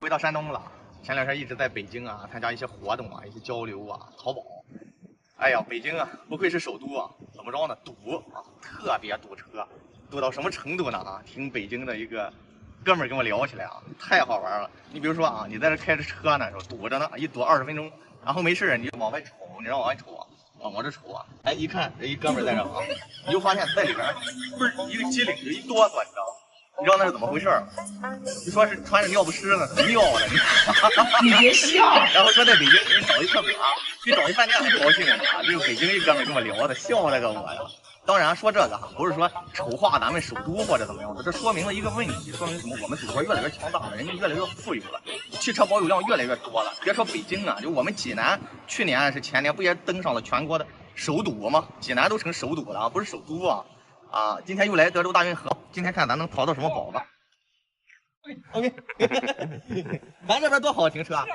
回到山东了。前两天一直在北京啊，参加一些活动啊，一些交流啊，淘宝。哎呀，北京啊，不愧是首都啊，怎么着呢？堵啊，特别堵车，堵到什么程度呢？啊，听北京的一个哥们儿跟我聊起来啊，太好玩了。你比如说啊，你在这开着车呢，说堵着呢，一堵20分钟，然后没事你往外瞅，你让往外瞅啊，往这瞅啊，哎，一看这一哥们儿在这啊，你就发现在里边嘣儿一个机灵就一哆嗦，你知道吗？你知道那是怎么回事吗？你说是穿着尿不湿呢，尿了你别笑。然后说在北京给你找一厕所，比找一饭店还高兴呢。这个北京一哥们跟我聊的，笑那个我呀。当然说这个不是说丑化咱们首都或者怎么样的，这说明了一个问题，说明什么？我们祖国越来越强大了，人家越来越富有了，汽车保有量越来越多了。别说北京啊，就我们济南，去年是前年不也登上了全国的首都吗？济南都成首都了啊，不是首都啊。啊，今天又来德州大运河，今天看咱能淘到什么宝吧 ？OK， 咱这边多好停车啊！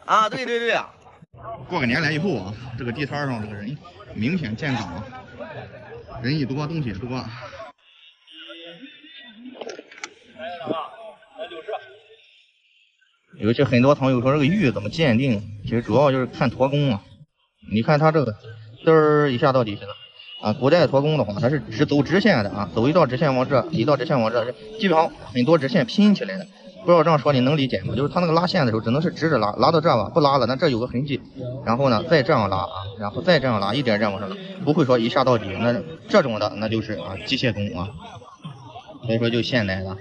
啊，对对对啊！过个年来以后啊，这个地摊上这个人明显见长啊，人一多，东西也多。有些很多朋友说这个玉怎么鉴定，其实主要就是看驼工啊。你看他这个嘚儿一下到底下了。啊，古代驼工的话，它是只走直线的啊，走一道直线往这，一道直线往这，基本上很多直线拼起来的。不知道这样说你能理解吗？就是它那个拉线的时候，只能是直着拉，拉到这吧，不拉了，那这有个痕迹，然后呢再这样拉啊，然后再这样拉，一点点往上拉，不会说一下到底。那这种的那就是啊机械工啊，所以说就现代的。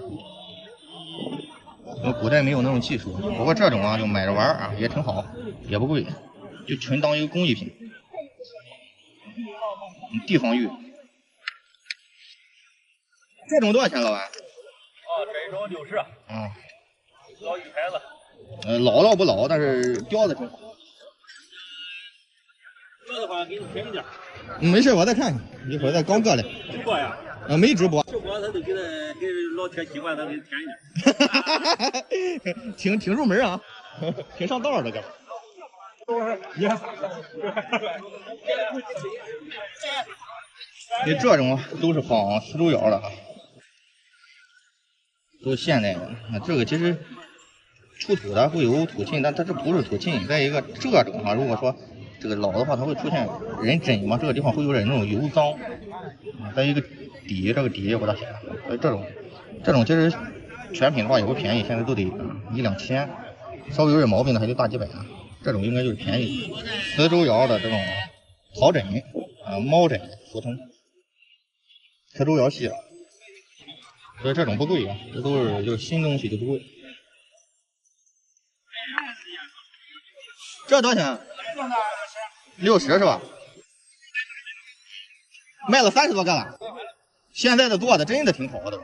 古代没有那种技术，不过这种啊就买着玩啊，也挺好，也不贵，就纯当一个工艺品。地方玉，这种多少钱，老板？这种60。嗯，老一牌子。老倒不老，但是雕的挺好。这的话给你便宜点。没事，我再看看，一会儿再刚过来。直播呀？没直播。直播他都给老铁习惯，他给便宜点。挺入门啊，挺上道的，哥们。你这种都是仿丝绸窑的，都是现代的。啊，这个其实出土的会有土沁，但它这不是土沁。再一个，这种啊，如果说这个老的话，它会出现人针嘛，这个地方会有点那种油脏。再一个底，这个底也不大行。这种其实全品的话也不便宜，现在都得1、2千，稍微有点毛病的还就大几百啊。这种应该就是便宜，丝绸窑的这种草枕啊，猫枕俗称丝绸窑系，所以这种不贵啊，这都是就是新东西就不贵。这多少钱？60是吧？卖了30多个了。现在的做的真的挺好的。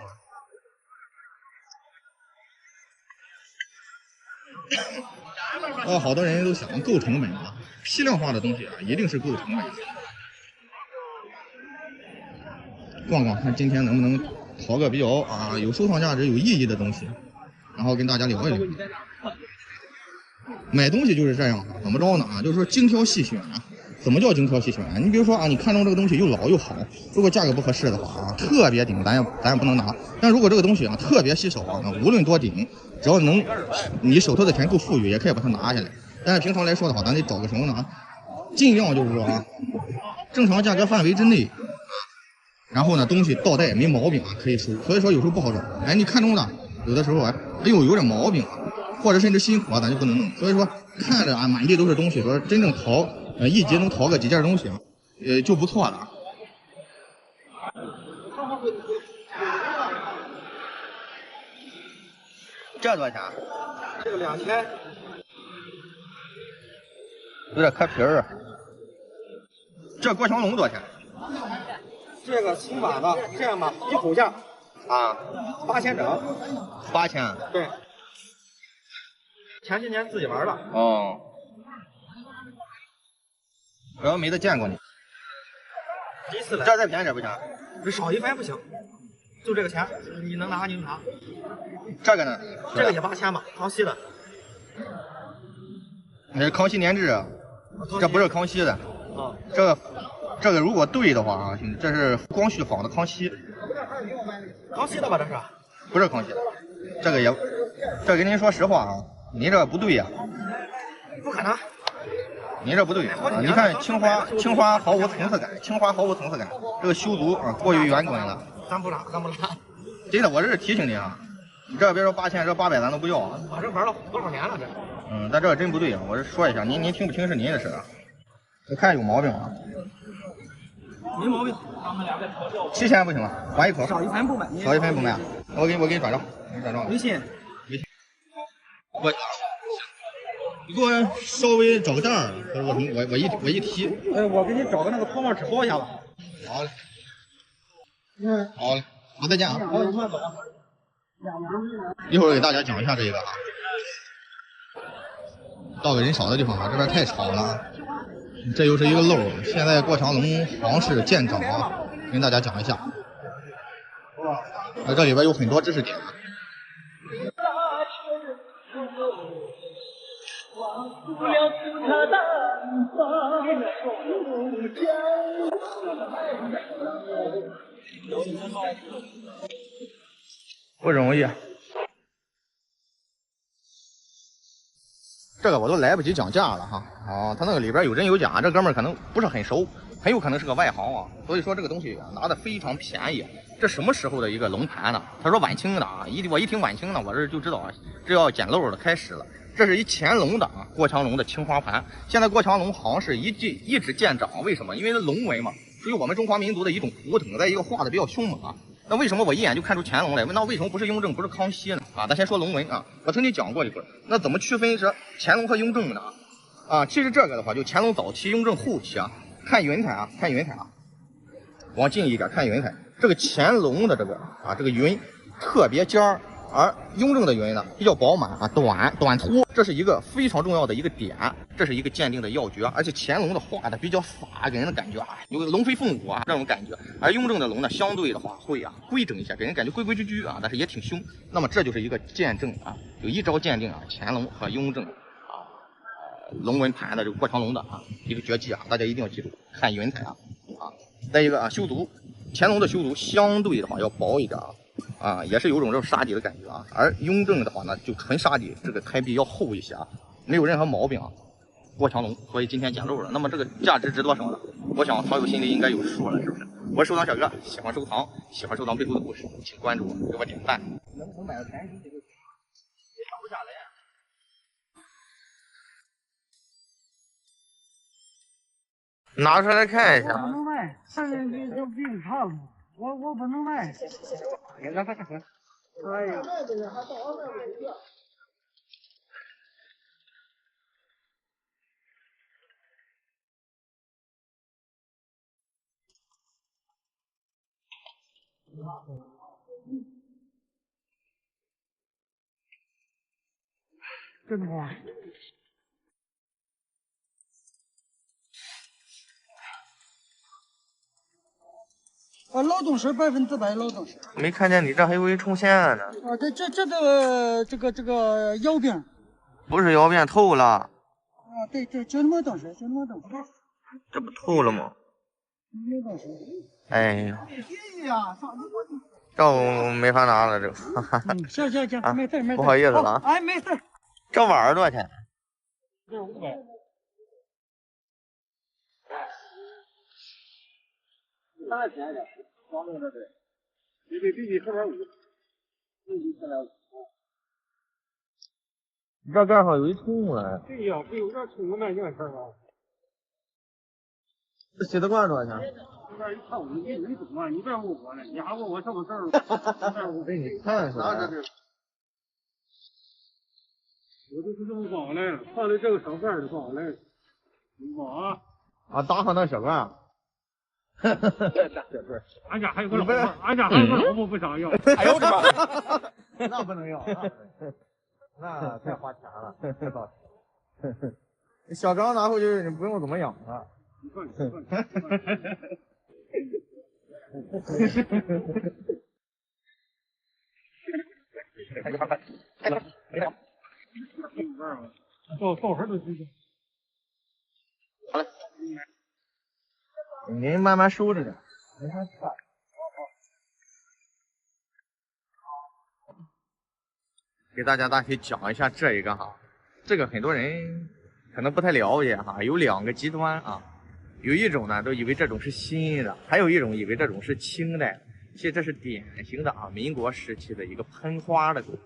好多人都想够成本啊，批量化的东西啊，一定是够成本。逛逛看今天能不能淘个比较啊有收藏价值、有意义的东西，然后跟大家聊一聊。买东西就是这样，怎么着呢？啊，就是说精挑细选啊。怎么叫精挑细选啊？你比如说啊，你看中这个东西又老又好，如果价格不合适的话啊，特别顶咱也不能拿。但如果这个东西啊特别稀少啊，无论多顶，只要能你手头的钱够富裕，也可以把它拿下来。但是平常来说的话，咱得找个什么呢？尽量就是说啊，正常价格范围之内啊，然后呢东西到袋没毛病啊，可以收。所以说有时候不好找，哎，你看中的有的时候哎呦有点毛病啊，或者甚至新款咱就不能弄。所以说看着啊满地都是东西，说真正淘一集能淘个几件东西啊，就不错了。这多少钱？这个2000，有点磕皮儿啊。这过桥龙多少钱？这个新版的，这样吧，一口价啊，8000整。8000？对。前些年自己玩的。哦。我要没得见过你。第一次来。这再便宜点不行？这少一分不行。就这个钱，你能拿你就拿。这个呢？这个也8000吧，康熙的。那是康熙年制，这不是康熙的。啊。这个如果对的话啊，兄弟，这是光绪仿的康熙。康熙的吧？这是？不是康熙的，这个也这跟您说实话啊，你这不对呀、不可能。你这不对啊！你看青花毫无层次感，青花毫无层次感，这个修足啊过于圆滚了。咱不拉。真的，我这是提醒你啊，你这别说8000，这800咱都不要啊。我这玩了多少年了这？但这真不对啊！我这说一下，您听不听是您的事啊。我看有毛病啊。没毛病。 7000不行了，还一口。少一分不买。少一分不卖。我给你转账，微信。你给我稍微找个档儿，我一提。我给你找个那个泡沫纸包一下吧。好嘞。好嘞，好，再见啊。好，你慢走。一会儿给大家讲一下这个啊。到个人少的地方啊，这边太吵了。这又是一个漏，现在过强龙皇室见长啊，跟大家讲一下。这里边有很多知识点。不容易。这个我都来不及讲价了哈。他那个里边有真有假，这哥们儿可能不是很熟，很有可能是个外行啊。所以说这个东西拿的非常便宜。这什么时候的一个龙盘呢？他说晚清的啊，我一听晚清呢，我这就知道啊，这要捡漏的开始了。这是一乾隆的啊，郭强龙的青花盘。现在郭强龙好像是一直见长，为什么？因为龙纹嘛，属于我们中华民族的一种图腾，再一个画的比较凶猛啊。那为什么我一眼就看出乾隆来？那为什么不是雍正，不是康熙呢？咱先说龙纹啊，我曾经讲过一会儿。那怎么区分是乾隆和雍正呢？其实这个的话，就乾隆早期、雍正后期啊，看云彩啊，往近一点看云彩，这个乾隆的这个云特别尖儿。而雍正的云呢比较饱满啊，短粗，这是一个非常重要的一个点，这是一个鉴定的要诀。而且乾隆的画的比较洒，给人的感觉啊，有龙飞凤舞啊这种感觉。而雍正的龙呢，相对的话会规整一些，给人感觉规规矩矩啊，但是也挺凶。那么这就是一个鉴证啊，有一招鉴定啊，乾隆和雍正龙纹盘的这个郭强龙的一个绝技啊，大家一定要记住，看云彩再一个修足，乾隆的修足相对的话要薄一点也是有种这种沙底的感觉啊，而雍正的话呢，就纯沙底，这个胎壁要厚一些没有任何毛病郭强龙，所以今天捡漏了。那么这个价值多少呢？我想曹友心里应该有数了，是不是？我是收藏小哥，喜欢收藏背后的故事，请关注我，给我点赞。能买的便宜就行，也涨不下来。拿出来看一下。不能卖，上面就比你差不多。我不能卖。让他看看。哎呀。真花。劳动式100%劳动式。没看见你这还有一冲线呢。这个窑饼。不是窑饼，透了。对，就那么东西，这不透了吗？没东西。哎呀。这我没法拿了，这个。行，没事。不好意思了哎，没事。这碗多少钱？这500。那便宜点，光弄这对，比合点5，你这盖上有一冲了。对呀，这有点冲我那件事啊。这洗的罐多少钱？这边一看我你懂啊，你别问我了，你还问我什么事儿？我给你看看。我就是这么搞来的，放的这个小盖的搞来的，你看打上那小罐。俺家还有个老婆，老婆不想要。哎呦我的妈！那不能要，那太花钱了。小张拿回去你不用怎么养了。你看。到时都记得。好嘞。您慢慢收着点，没啥事。给大家可以讲一下这一个哈，这个很多人可能不太了解哈，有2个极端啊，有一种呢都以为这种是新的，还有一种以为这种是清代，其实这是典型的啊民国时期的一个喷花的工艺，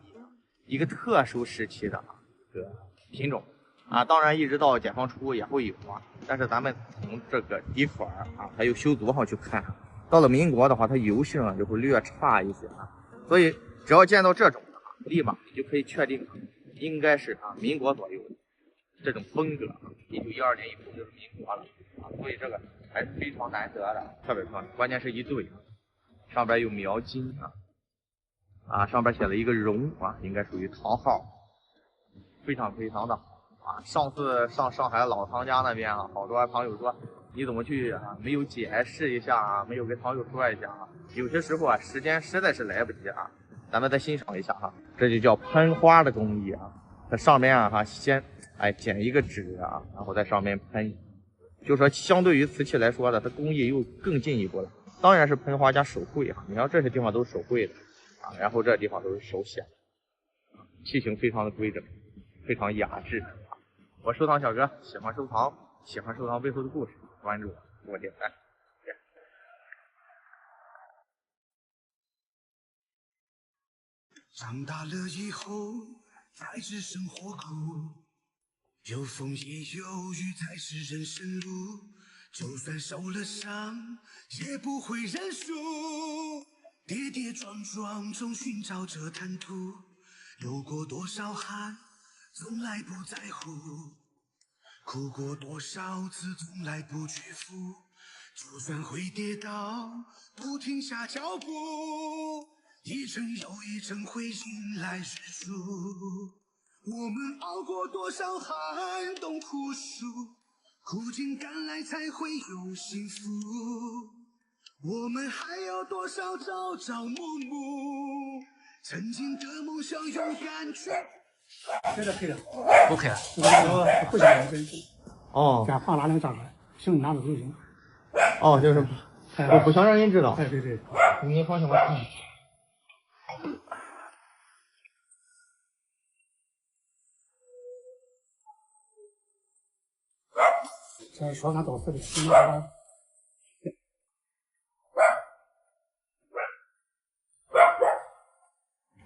一个特殊时期的一个品种啊，当然一直到解放初也会有啊，但是咱们从这个底款啊还有修足上去看，到了民国的话，它油性就会略差一些啊，所以只要见到这种。立马你就可以确定，应该是民国左右的这种风格，1912年以后就是民国了啊，所以这个还是非常难得的，特别漂亮。关键是一对，上边有描金上边写了一个荣啊，应该属于唐号，非常的好啊。上次上上海老唐家那边啊，好多朋友说你怎么去没有解释一下没有跟朋友说一下有些时候时间实在是来不及啊。咱们再欣赏一下这就叫喷花的工艺啊。它上面先剪一个纸然后在上面喷，就说相对于瓷器来说的，它工艺又更进一步了。当然是喷花加手绘你看这些地方都是手绘的然后这地方都是手写，器型非常的规整，非常雅致。我收藏小哥，喜欢收藏背后的故事，关注我，点赞。长大了以后才知生活苦，有风也有雨才是人生路，就算受了伤也不会认输，跌跌撞撞中寻找着坦途，流过多少汗从来不在乎，哭过多少次从来不屈服，就算会跌倒不停下脚步，一程又一程会迎来日出，我们熬过多少寒冬苦暑，苦尽甘来才会有幸福，我们还有多少朝朝暮暮，曾经的梦想勇敢去。这个可以了，不可以了。不想人跟哦这样放哪能炸开，行哪都都行。哦，就是不想让人知道。哎，对对。你放心吧。这说俺到此的，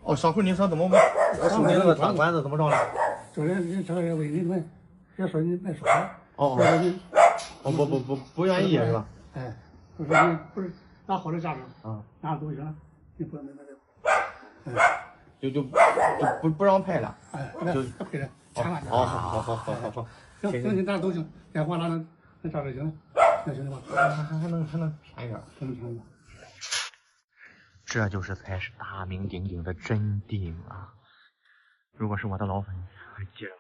哦，小慧，你说怎么我手里那个大管子怎么着了？这个人问你们，别说你卖手。哦不愿意是吧？哎，我说你不是拿好的价格拿东西了，你不能那个。就不让拍了。哎，就不拍了，千万。好。行，你哪都行，电话哪能价格行？那行的话，还能便宜点，还能便宜点。这就是才是大名鼎鼎的真定啊！如果是我的老粉，还记着吗？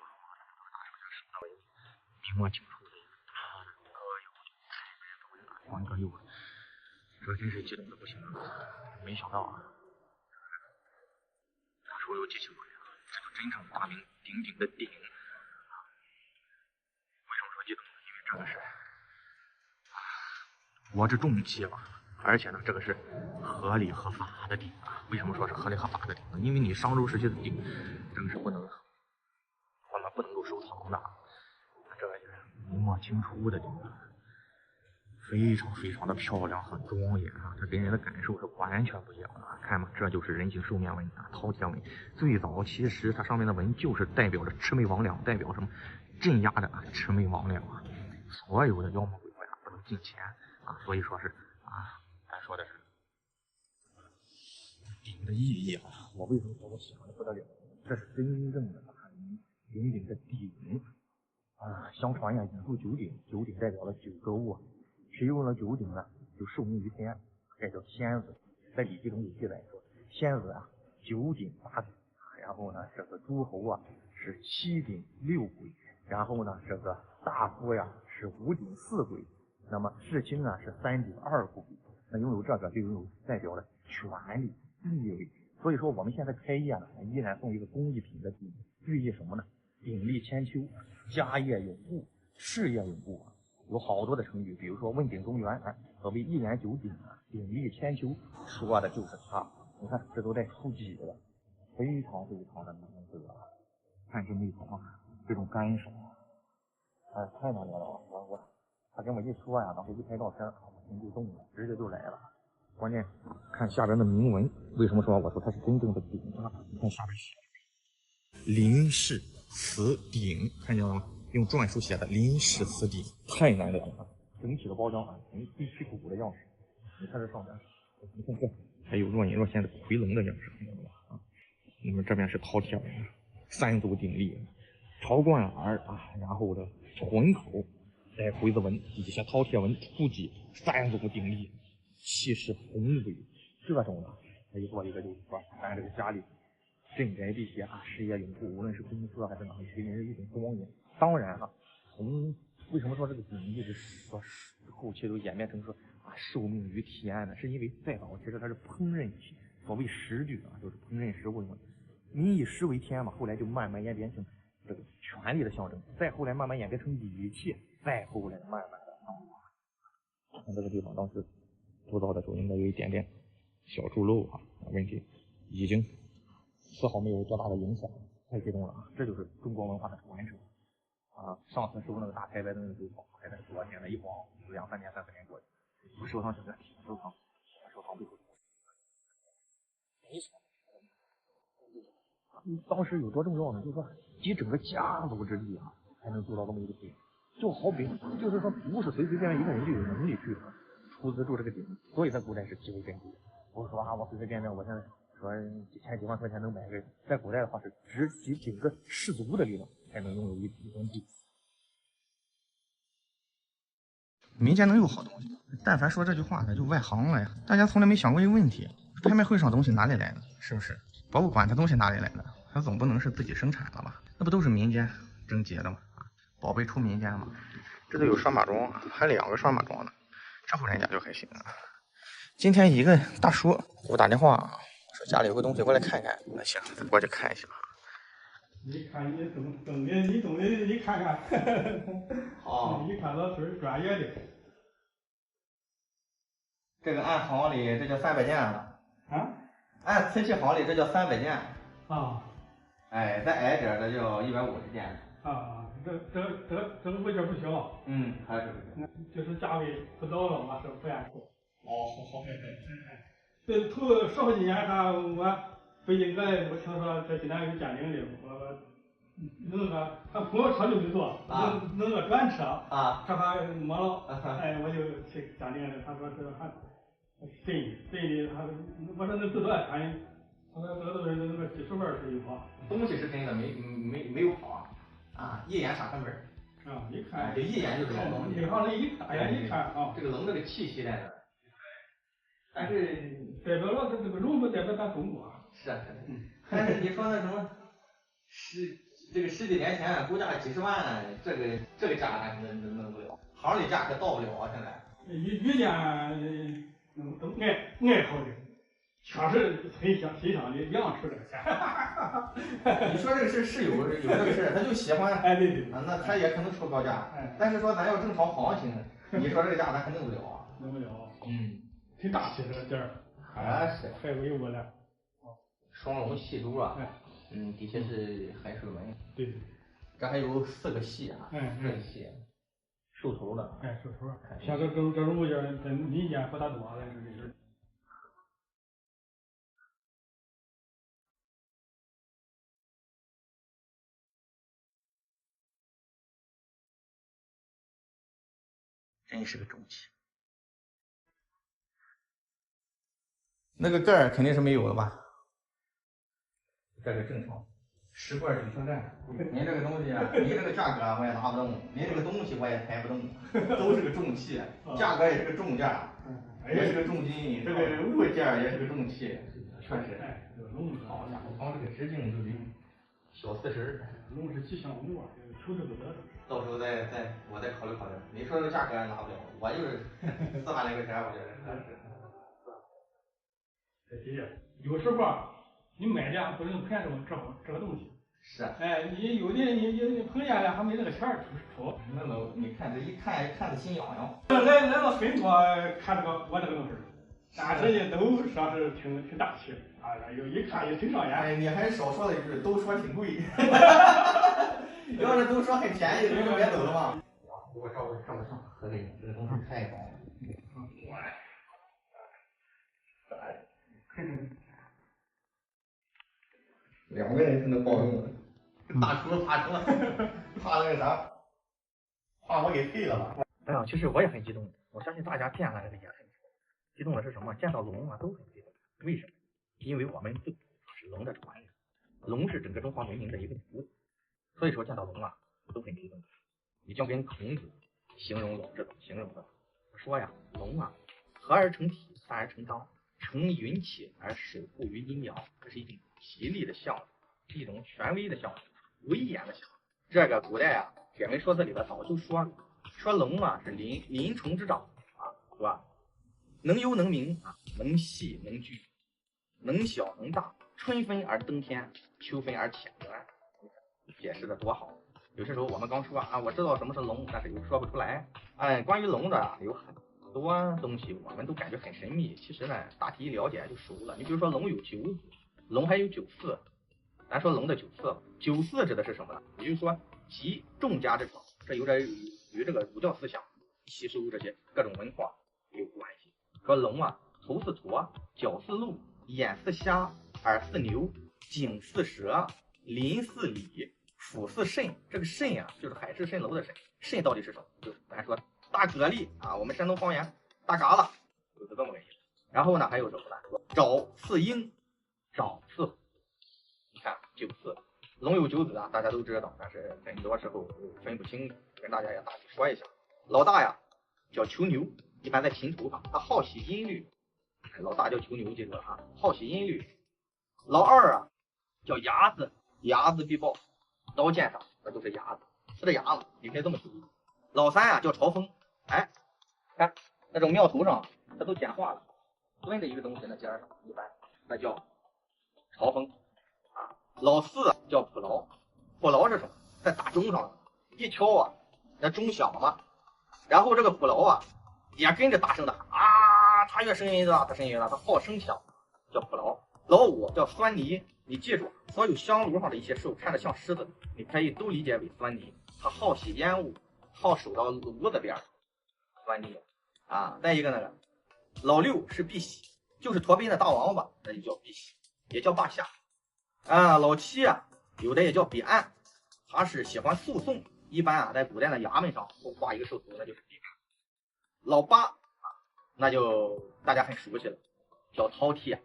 明末清初的大歌谣，黄歌谣，这真是激动的不行了。没想到那时候有几千块这就真正大名鼎鼎的鼎。为什么说激动？因为这个是我这重器吧。而且呢，这个是合理合法的鼎为什么说是合理合法的鼎呢？因为你商周时期的鼎，这个是我们不能够收藏的。这个就是明末清初的鼎非常的漂亮，很庄严它给人的感受是完全不一样的看嘛，这就是人形兽面纹饕餮纹。最早其实它上面的纹就是代表着魑魅魍魉，代表什么？镇压着魑魅魍魉所有的妖魔鬼怪不能近前所以说是咱说的是鼎的意义我为什么说我喜欢的不得了？这是真正的大名鼎鼎的鼎相传引入九鼎，九鼎代表了九州谁用了九鼎呢？就受命于天，这叫仙子。在《礼记》中有记载说，仙子九鼎八鬼，然后呢，这个诸侯是七鼎六鬼，然后呢，这个大夫是五鼎四鬼，那么世卿是三鼎二鬼。那拥有这个就拥有代表了权力地位，所以说我们现在开业呢，依然送一个工艺品的鼎，寓意什么呢？鼎力千秋，家业永固，事业永固有好多的成语，比如说问鼎中原所谓一言九鼎鼎力千秋，说的就是它。你看这都带初几了非常的难得，看这那种这种感受，哎，太难得了！他跟我一说呀，当时一拍照片，我心就动了，直接就来了。关键看下边的铭文，为什么说我说它是真正的鼎啊？你看下边写林氏瓷鼎，看见了吗？用篆书写的林氏瓷鼎，太难得了。整体的包装啊，成地皮鼓的样式。你看这上面，你看这还有若隐若现的夔龙的样式，看到了吧？啊，那么这边是饕餮3足鼎立，朝冠耳啊，然后的臀口带回字纹，底下饕餮纹腹肌3足鼎立，气势宏伟。这种的，他一做一个就是说，咱这个家里镇宅这些啊，事业拥护，无论是公社还是哪里，给人一种光荣。当然啊，为什么说这个鼎一直说后期都演变成说啊受命于天呢？是因为再早其实它是烹饪器，所谓食具啊，就是烹饪食物用的。民以食为天嘛，后来就慢慢演变成这个权力的象征，再后来慢慢演变成礼器，再后来慢慢的看这个地方当时铸造的时候应该有一点点小蛀漏啊，问题已经丝毫没有多大的影响，太激动了啊！这就是中国文化的传承啊！上次收那个大太白灯的时候，还在昨天的一晃2、3年、3、4年过去，我收藏整个体收藏背后。当时有多重要呢？就是说集整个家族之力啊，才能做到这么一个点。就好比就是说，不是随随便便一个人就有能力去出资筑这个鼎，所以在古代是极为珍贵。不是说啊，我随随便便我现在说几千几万块钱能买个，在古代的话是直集整个氏族的力量才能拥有一尊鼎。民间能有好东西，但凡说这句话的就外行了呀。大家从来没想过一个问题：拍卖会上东西哪里来的？是不是？博物馆它东西哪里来的？它总不能是自己生产的吧？那不都是民间征集的吗？宝贝出民间嘛。这都有拴把桩，还2个拴把桩呢，这户人家就还行啊。今天一个大叔给我打电话，说家里有个东西过来看看。那行，再过去看一下。你看你懂的，你懂的，你看看。好，你看到是专业的。这个按行里这叫300件了。啊？按瓷器行里这叫300件。啊。哎，再矮点的叫150件。啊，这个物件不小。还是就是价位不到了，我是不愿做。好。这头10好几年，我北京来，我听说这济南有鉴定的，我弄个他朋友车就没坐，弄个专车啊，这还没了，哎，我就去鉴定了，他说这还真的，我说那值多少钱？他说这都是那个几十万是一套。东西是真的，没有跑啊，一眼傻看门啊，一看就一眼就知道东西。内行人一大眼一看啊，这个龙这个气息在那儿，但是代表了这个龙不代表咱中国。是，但是你说那什么这个10几年前估价几十万，这个价还弄不了，行里价可到不了啊！现在遇见都爱好的，确实很欣赏的，样吃这个钱。你说这个事是有这个事，他就喜欢，哎对，那他也可能出高价，但是说咱要正常行情，你说这个价咱还弄不了啊？弄不了，挺大气这个件儿，是太威武了。双龙戏珠啊，底下是海水纹，对，这还有4个戏啊，刃戏，兽头的，兽头，像这种物件在民间不大多了，这是。真是个重器。那个盖儿肯定是没有了吧？这个正常，10罐9升战。您这个东西啊，您这个价格我也拿不动，您这个东西我也抬不动，都是个重器，价格也是个重价，也是个重金，这个物件也是个重器，确实。好家伙，光这个直径就得小40。龙是吉祥物啊，求之不得。到时候我再考虑考虑。你说这个价格拿不了，我就是4万来块钱，我觉得合适。有时候你买的不能看中这个东西。是。哎，你有的你碰见了还没那个钱出。那么你看这一看着心痒痒。来了很多看我这个东西，但是呢都说是挺大气。有一看也挺伤眼。哎，你还少说了一句，都说挺贵。要是都说很便宜，不就别走了吗？不过照顾上不上合理，这个东西太高了。2个人才能抱动。大叔怕什么？怕那个啥？怕我给废了吧？哎呀，其实我也很激动，我相信大家见了这个也很激动的是什么？见到龙啊都很激动，为什么？因为我们都是龙的传人，龙是整个中华文明的一个主宰，所以说见到龙啊都很激动。你就跟孔子形容龙是怎么形容的？说呀，龙啊，合而成体，散而成章，成云气而守护于阴阳，这是一种吉利的象征，一种权威的象征，威严的象征。这个古代啊，铁门说辞里边早就说了，说龙啊是鳞虫之长啊，是吧？能幽能明啊，能细能聚，能小能大，春分而登天，秋分而潜源，解释的多好。有些时候我们刚说啊，我知道什么是龙，但是又说不出来。哎，关于龙的有很多东西，我们都感觉很神秘。其实呢，大体一了解就熟了。你比如说龙有9子，龙还有9嗣。咱说龙的9嗣，9嗣指的是什么呢？也就是说集众家之长，这有点与这个儒教思想吸收这些各种文化有关系。说龙啊，头似驼，脚似鹿，眼似虾，耳似牛，颈似蛇，鳞似鲤，腹似肾。这个肾啊，就是海市蜃楼的肾。肾到底是什么？就是咱说大蛤蜊啊，我们山东方言大嘎啦，就是这么个意思。然后呢，还有什么呢？说爪似鹰，爪似虎。你看9嗣，龙有9子啊，大家都知道，但是很多时候分不清，跟大家也大体说一下。老大呀叫囚牛，一般在琴头上，他好喜音律。老大叫囚牛，记住了啊，好喜音律。老二啊叫睚子，睚子必报，刀剑上那都是睚子，是这睚子，你可以这么记。老三啊叫朝风，哎，看那种庙头上它都简化了，蹲着一个东西那尖上，一般那叫朝风啊。老四啊叫普劳，普劳是什么？在大钟上一敲啊，那钟响嘛，然后这个普劳啊也跟着大声的啊，他越声音大，他声音大，他好声响，叫普劳。老五叫酸泥，你记住，所有香炉上的一些兽看着像狮子，你可以都理解为酸泥，他好吸烟雾，好守到炉子边，酸泥啊。再一个那个老六是碧玺，就是驼背的大王八，那就叫碧玺，也叫霸下啊。老七啊，有的也叫彼岸，他是喜欢诉讼，一般啊在古代的衙门上都挂一个兽头，那就是彼岸。老八啊，那就大家很熟悉了，叫饕餮，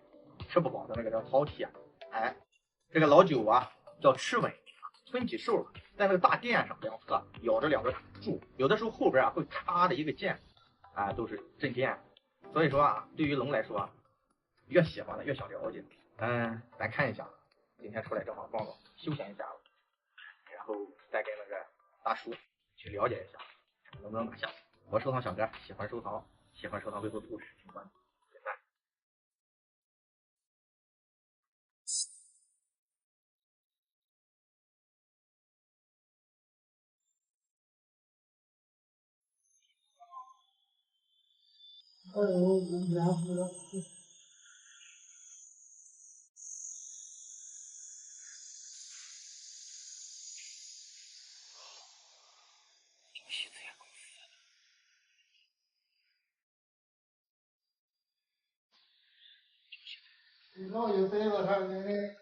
吃不饱的那个叫饕餮。哎，这个老九啊叫螭吻，村脊兽在那个大殿上两侧咬着2个柱，有的时候后边啊会插着一个剑，啊都是镇殿。所以说啊，对于龙来说啊，越喜欢的越想了解。咱看一下，今天出来正好逛逛，休闲一下，然后再跟那个大叔去了解一下，能不能拿下。我收藏小哥，喜欢收藏背后的故事，请关注。老一辈子他那个，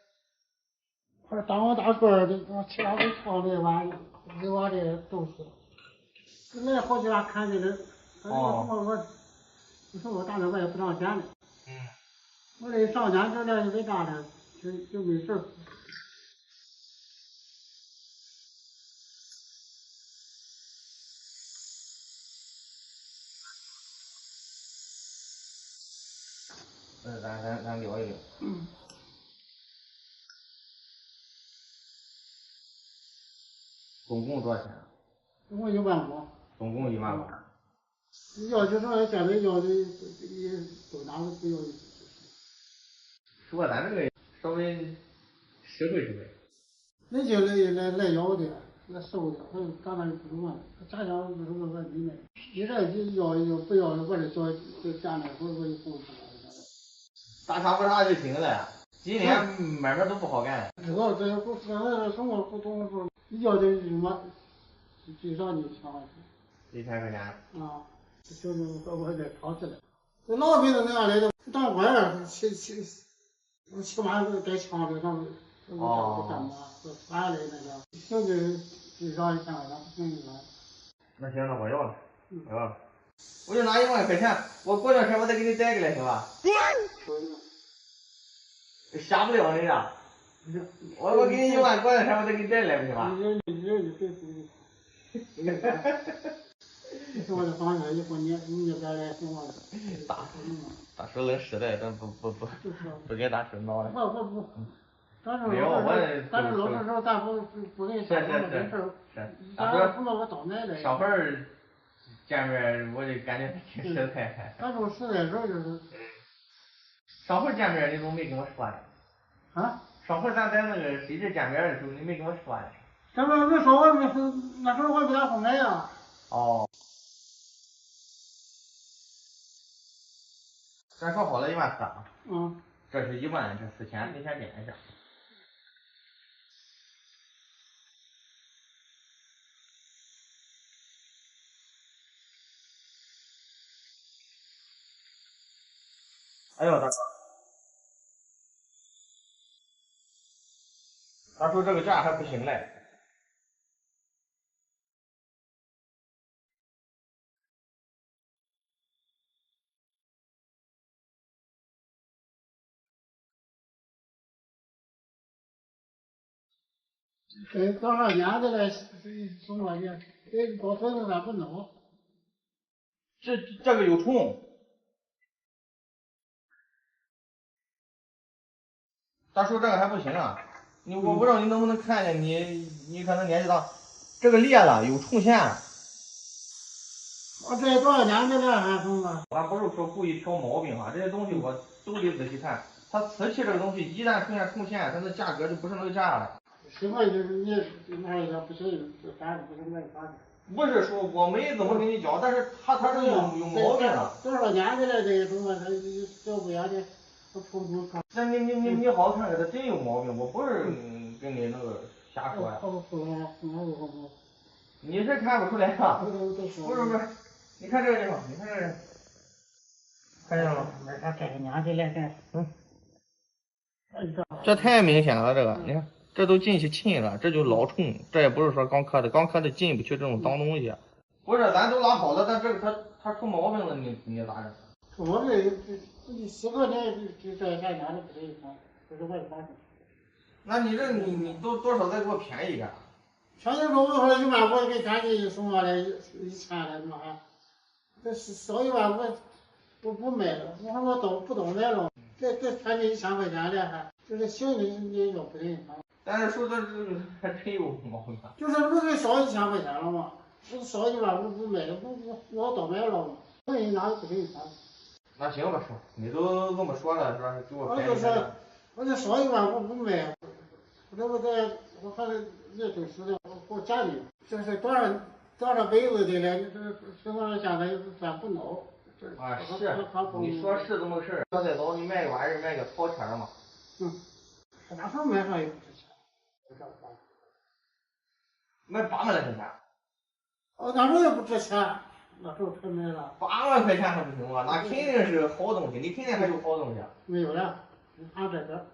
快当我大个儿的，我其他都放的完了，给我的都是。来好几家看见的，我说我大人我也不上钱的。我这上钱这点就给大的，就没事。咱聊一聊。总共多少钱？总共1万多。总共1万多。要就说现在要的也都拿不不要。说咱这个稍微实惠。人家来要的，那收的，咱们不问，家乡不是个问题呢。你这要不要，我这叫家里我就不。大差不差就行了。今年买卖都不好干。知道这些不是那什么不懂不，一要就什么，就让你抢了。1000块钱。啊，就是我得吵起来。这老辈子那样来的，当官儿起码带枪的，让干嘛？反来那个，行就让一千块钱，不行就完。那行，那我要了，我要了。我就拿1万块钱，我过段时间我再给你带过来，行吧？瞎不了人家。我给你1万，过段时间我再给你带来，不行吧？我的方向以后你那边来行吗？大叔能使的，咱不给大叔闹了。不，咱这老实说，咱不给你说那真事儿。咱不能我倒霉的。上回见面我就感觉挺实在。咱这实在时候就是。上回见面你怎么没跟我说呢？啊？上回咱在那个谁这见面的时候，你没跟我说呢？咱们没说，那时候我比他后来呀。哦。咱说好了13000。嗯。这是1万，这4000，你先点一下。哎呦，大叔这个价还不行嘞。这多少年的了，什么的，这搞成了咱不弄。这个有虫。大叔这个还不行啊，我不知道你能不能看见，你可能年纪大，这个裂了，有冲线。我这多少年的了还行吧？俺不是说故意挑毛病啊，这些东西我都得仔细看。它瓷器这个东西一旦出现冲线，它的价格就不是那个价了。实话就是你那一个不行，咱不是那个啥。不是说我没怎么跟你讲，但是他这有毛病了。多少年的了这个东西，它小不眼的，不冲。那你好看着它真有毛病，我不是跟你那个瞎说呀。你是看不出来啊？不是，你看这个地方，你看这个，看见了吗？这个年纪了，这太明显了，这个你看，这都进去沁了，这就老冲，这也不是说刚磕的，刚磕的进不去这种脏东西。不是，咱都拉好了，但这个它出毛病了，你咋整？出毛病这习惯这3年的不对，这是我的发现。那你多少再给我便宜一点？全就说我说1万5给赶紧送过来1000了，妈还，这少1万5不卖了，我说我不懂来了，这便宜1000块钱的还，就是行你要不对。但是说这还真有毛病。就是不是少1000块钱了吗？少1万5不卖了，我倒霉了嘛，所以拿不给你钱。那行吧，叔，你都这么说了，是吧？给我便宜点。我这少1万5不卖，我还得也真是的，我家里这是多少辈子的了，这现在咱不闹。啊是，你说是这么个事儿。说再早，你卖个玩意儿卖个掏钱嘛。哪时候卖上也不值钱。卖8万来块钱。那时候也不值钱，那时候才卖了。8万块钱还不行吗？那肯定是好东西，你肯定还有好东西。没有了，你看这个。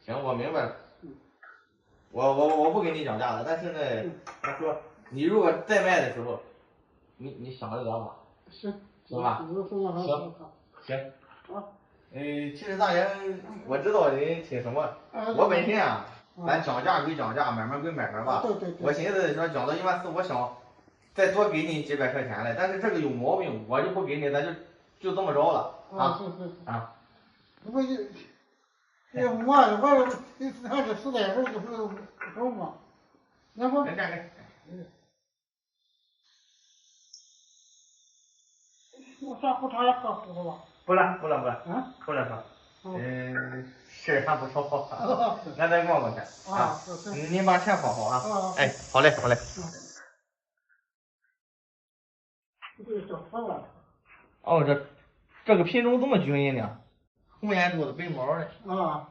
行，我明白了。我不跟你讲价了，但是呢，他说你如果再卖的时候，你想着点吧。行吧？行。其实大爷，我知道人挺什么，我本身啊，咱讲价归讲价，买卖归买卖吧。对。我寻思说讲到1万4，我想再多给你几百块钱来，但是这个有毛病，我就不给你，咱就这么着了啊。啊。我他这实在是就是什么？那不。我上后场也喝糊了。不了。不了说。事儿还不少，咱再逛逛去啊。您把钱放好啊。哎，好嘞。哦，这个品种这么均匀呢？红眼珠子白毛的啊，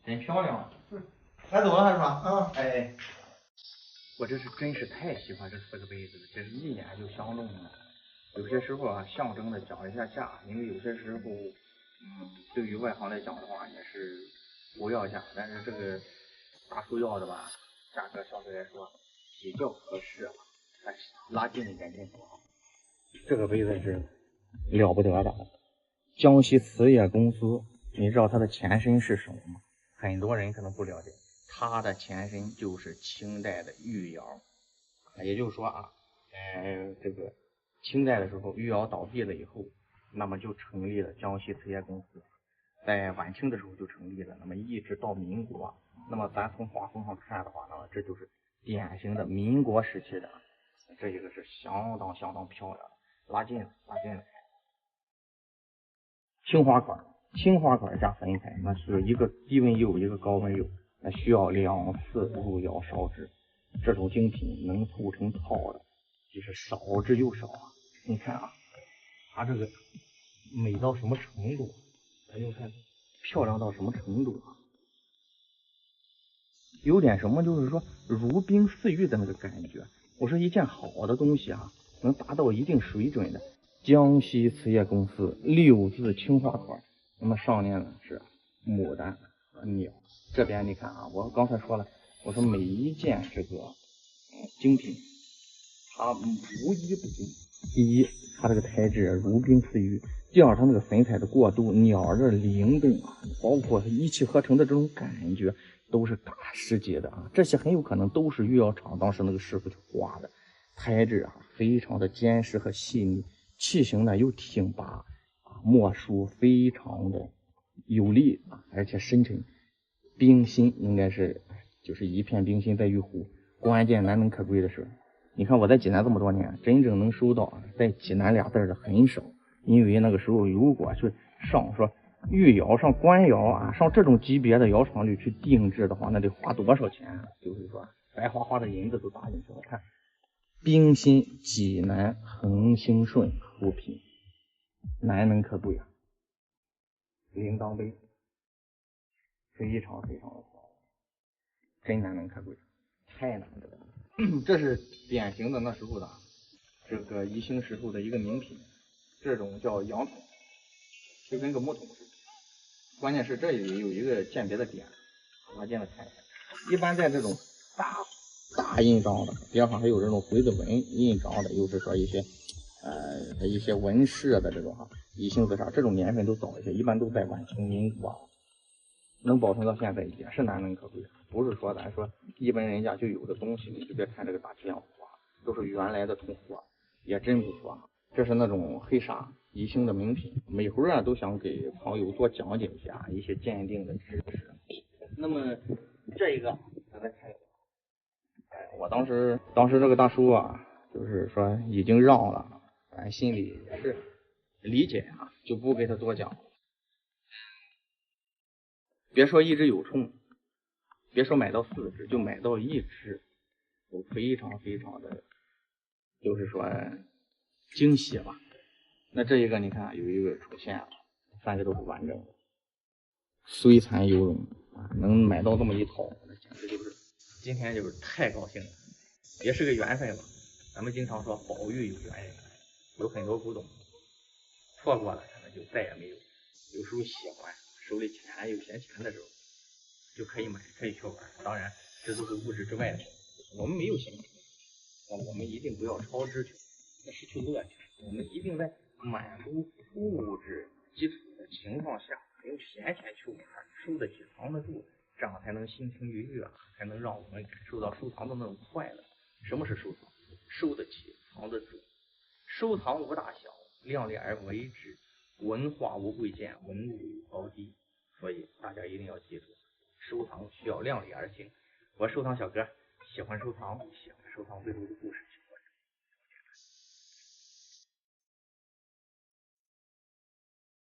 真漂亮。来走了还是吧？啊，哎，我这是真是太喜欢这4个杯子了，这是一眼就相中了。有些时候啊，象征的讲一下价，因为有些时候，对于外行来讲的话也是不要价，但是这个大叔要的吧，价格相对来说比较合适啊，但是拉近一点更好。这个杯子是了不得的，江西瓷业公司，你知道它的前身是什么吗？很多人可能不了解，它的前身就是清代的御窑，也就是说啊，这个清代的时候，御窑倒闭了以后，那么就成立了江西瓷业公司，在晚清的时候就成立了，那么一直到民国，那么咱从画风上看的话，那么这就是典型的民国时期的，这一个是相当漂亮的，拉近了。青花款加粉彩，那是一个低温釉，一个高温釉，那需要2次入窑烧制。这种精品能凑成套的，就是少之又少啊！你看啊，它这个美到什么程度？咱就看漂亮到什么程度啊？有点什么，就是说如冰似玉的那个感觉。我说一件好的东西啊，能达到一定水准的。江西瓷业公司6字青花款，那么上面呢是牡丹和鸟。这边你看啊，我刚才说了，我说每一件这个精品，它无一不精。第一，它这个材质如冰似玉；第二，它那个粉彩的过渡，鸟的灵动啊，包括一气呵成的这种感觉，都是大师级的啊。这些很有可能都是御窑厂当时那个师傅去画的，材质啊非常的坚实和细腻。器型呢又挺拔啊，墨书非常的有力啊，而且深沉。冰心应该是就是一片冰心在玉壶。关键难能可贵的是，你看我在济南这么多年，真正能收到在济南俩字的很少。因为那个时候如果去上说御窑上官窑啊，上这种级别的窑厂里去定制的话，那得花多少钱啊？就是说白花花的银子都打进去了。看冰心济南恒兴顺出品，难能可贵啊！铃铛杯非常的好，真难能可贵，太难得了。这是典型的那时候的这个宜兴时候的一个名品，这种叫羊筒，就跟个木桶似的。关键是这里有一个鉴别的点，拉近了看一下。一般在这种大印章的边上还有这种回字纹印章的，又是说一些纹饰的这种宜兴紫砂，这种年份都早一些，一般都在晚清民国，能保存到现在也是难能可贵。不是说咱说一般人家就有的东西，你就别看这个大体量活，都是原来的同货，也真不错。这是那种黑砂宜兴的名品，每回啊都想给朋友多讲解一下一些鉴定的知识。那么这一个咱再看一下。我当时这个大叔啊，就是说已经让了，咱心里也是理解啊，就不给他多讲。别说一只有冲，别说买到4只，就买到1只，都非常的，就是说惊喜吧。那这一个你看有一个出现了，3个都是完整的，虽残犹荣啊，能买到这么一套，那简直就是今天就是太高兴了。也是个缘分吧。咱们经常说宝玉有缘人，有很多古董错过了，可能就再也没有。有时候喜欢，手里钱有闲钱的时候，就可以买，可以去玩。当然，这都是物质之外的事。我们没有兴趣，我们一定不要超支去，失去乐趣。我们一定在满足物质基础的情况下，用闲钱去玩，收得起，藏得住，这样才能心情愉悦，才能让我们感受到收藏的那种快乐。什么是收藏？收得起，藏得住。收藏无大小，量力而为之。文化无贵贱，文物有高低。所以大家一定要记住，收藏需要量力而行。我收藏小哥喜欢收藏，喜欢收藏背后的故事。